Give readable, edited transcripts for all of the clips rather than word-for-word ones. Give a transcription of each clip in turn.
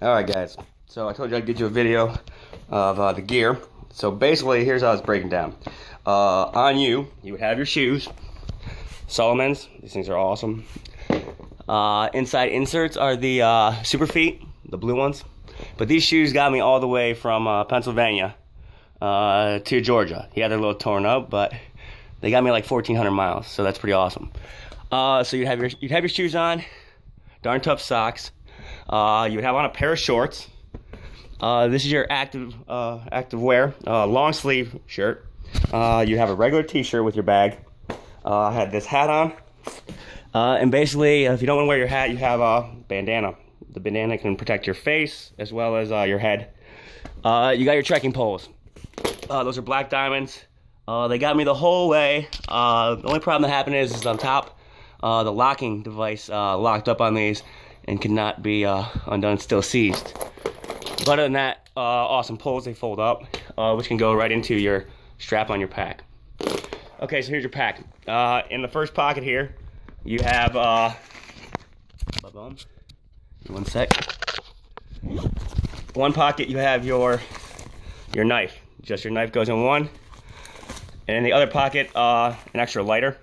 Alright guys, so I told you I'd get you a video of the gear. So basically, here's how it's breaking down. On you would have your shoes, Solomon's, these things are awesome. Inside inserts are the Super Feet, the blue ones. But these shoes got me all the way from Pennsylvania to Georgia. Yeah, they're a little torn up, but they got me like 1,400 miles, so that's pretty awesome. So you'd have your shoes on, darn tough socks. You would have on a pair of shorts. This is your active wear, long sleeve shirt. You have a regular t-shirt with your bag. I had this hat on. And basically, if you don't want to wear your hat, you have a bandana. The bandana can protect your face as well as your head. You got your trekking poles. Those are black diamonds. They got me the whole way. The only problem that happened is on top, the locking device locked up on these and cannot be undone. It's still seized. But other than that, awesome poles. They fold up, which can go right into your strap on your pack. Okay, so here's your pack. In the first pocket here, you have one sec. One pocket you have your knife. Just your knife goes in one. And in the other pocket, an extra lighter.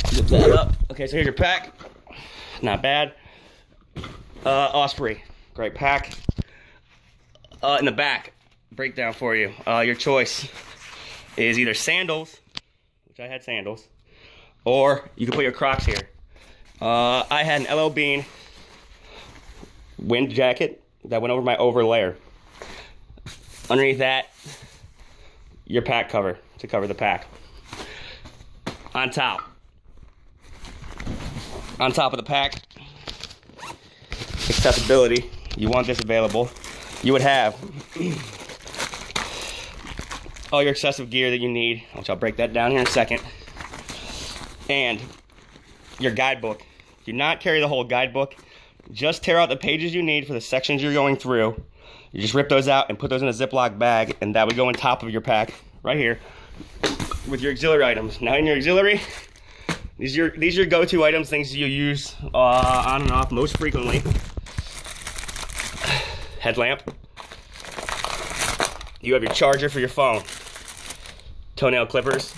Zip that up. Okay, so here's your pack. Not bad. Osprey, great pack. In the back, breakdown for you. Your choice is either sandals, which I had sandals, or you can put your Crocs here. I had an LL Bean wind jacket that went over my over layer. Underneath that, your pack cover to cover the pack. On top of the pack, accessibility, you want this available. You would have all your excessive gear that you need, which I'll break that down here in a second, and your guidebook. Do not carry the whole guidebook. Just tear out the pages you need for the sections you're going through. You just rip those out and put those in a Ziploc bag, and that would go on top of your pack right here with your auxiliary items. Now in your auxiliary, these are your go-to items, things you use on and off most frequently. Headlamp. You have your charger for your phone. Toenail clippers.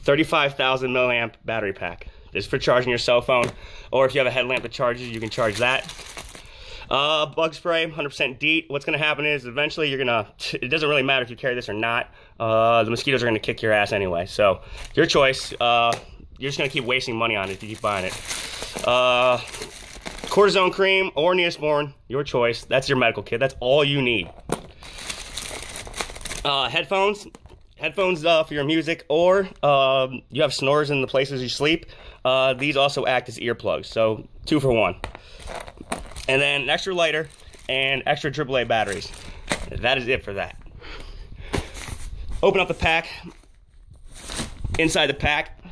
35,000 milliamp battery pack. This is for charging your cell phone, or if you have a headlamp that charges, you can charge that. Bug spray, 100% DEET. What's going to happen is eventually you're going to, it doesn't really matter if you carry this or not, the mosquitoes are going to kick your ass anyway. So, your choice. You're just going to keep wasting money on it if you keep buying it. Cortisone cream or Neosporin, your choice. That's your medical kit. That's all you need. Headphones for your music, or you have snores in the places you sleep. These also act as earplugs, so 2 for 1. And then an extra lighter and extra AAA batteries. That is it for that. Open up the pack. Inside the pack,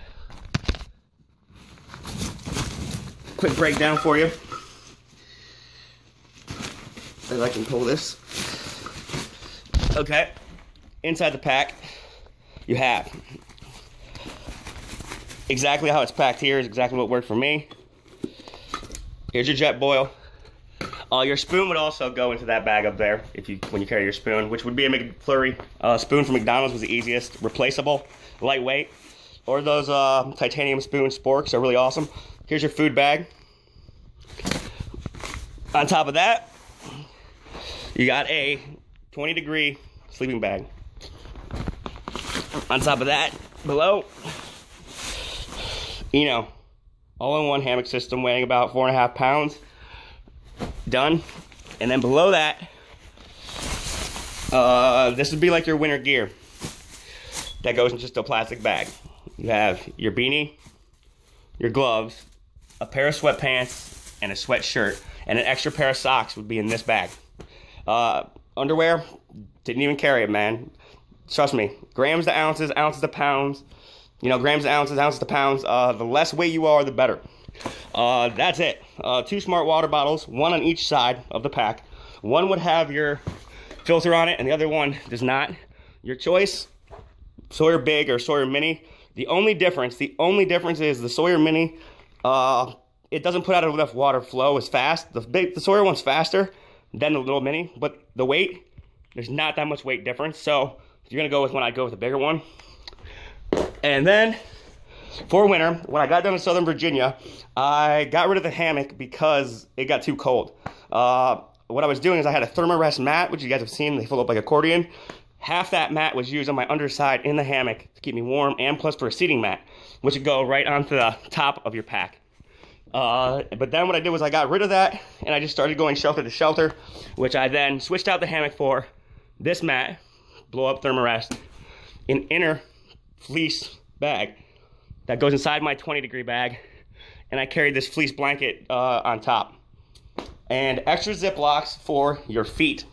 quick breakdown for you. As I can pull this. Okay. Inside the pack, you have exactly how it's packed here is exactly what worked for me. Here's your jet boil. Your spoon would also go into that bag up there when you carry your spoon, which would be a McFlurry. Spoon from McDonald's was the easiest, replaceable, lightweight. Or those titanium spoon sporks are really awesome. Here's your food bag. On top of that, you got a 20-degree sleeping bag. On top of that, below, all-in-one hammock system weighing about 4.5 pounds. Done. And then below that, this would be like your winter gear. That goes in just a plastic bag. You have your beanie, your gloves, a pair of sweatpants, and a sweatshirt, and an extra pair of socks would be in this bag. Underwear, didn't even carry it, man. Trust me, grams to ounces, ounces to pounds. Grams to ounces, ounces to pounds. The less weight you are, the better. That's it. 2 smart water bottles, 1 on each side of the pack. One would have your filter on it, and the other one does not. Your choice, Sawyer Big or Sawyer Mini. The only difference is the Sawyer Mini it doesn't put out enough water flow as fast. The Sawyer one's faster than the little mini, but the weight, there's not that much weight difference. So if you're gonna go with one, I'd go with a bigger one. And then for winter, when I got down to Southern Virginia, I got rid of the hammock because it got too cold. What I was doing is I had a thermarest mat, which you guys have seen, they fold up like accordion. Half that mat was used on my underside in the hammock to keep me warm, and plus for a seating mat, which would go right onto the top of your pack. But then what I did was I got rid of that, and I just started going shelter to shelter, which I then switched out the hammock for this mat, blow up thermarest, an inner fleece bag that goes inside my 20-degree bag, and I carried this fleece blanket on top. And extra zip locks for your feet.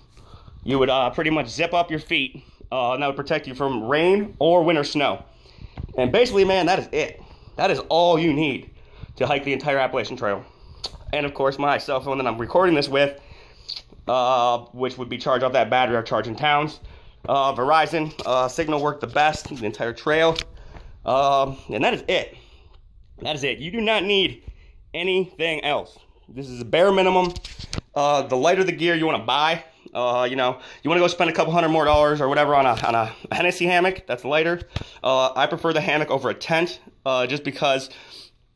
You would pretty much zip up your feet, and that would protect you from rain or winter snow. And basically, man, that is it. That is all you need to hike the entire Appalachian Trail. And of course, my cell phone that I'm recording this with, which would be charged off that battery I charge in towns. Verizon signal worked the best the entire trail. And that is it. That is it. You do not need anything else. This is a bare minimum. The lighter the gear you want to buy, you know, you want to go spend a couple $100 more or whatever on a Hennessy hammock, that's lighter. I prefer the hammock over a tent, just because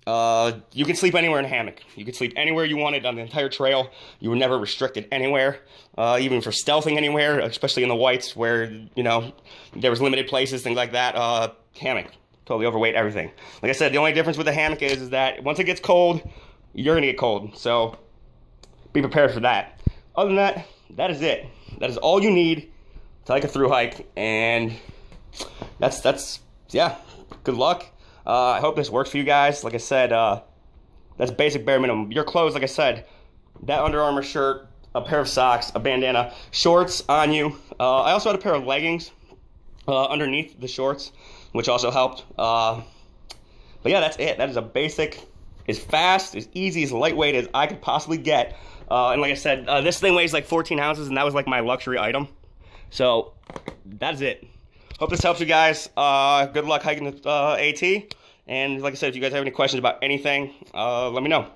you can sleep anywhere in a hammock. You can sleep anywhere you wanted on the entire trail. You were never restricted anywhere, even for stealthing anywhere, especially in the whites where, you know, there was limited places, things like that. Hammock, totally overweight everything. Like I said, the only difference with the hammock is that once it gets cold, you're gonna get cold. So be prepared for that. Other than that, that is it. That is all you need to hike a through hike, and that's yeah. Good luck. I hope this works for you guys. Like I said, that's basic bare minimum. Your clothes, like I said, that Under Armour shirt, a pair of socks, a bandana, shorts on you. I also had a pair of leggings underneath the shorts, which also helped. But yeah, that's it. That is a basic, as fast, as easy, as lightweight as I could possibly get. And like I said, this thing weighs like 14 ounces, and that was like my luxury item. So that's it. Hope this helps you guys. Good luck hiking the AT. And like I said, if you guys have any questions about anything, let me know.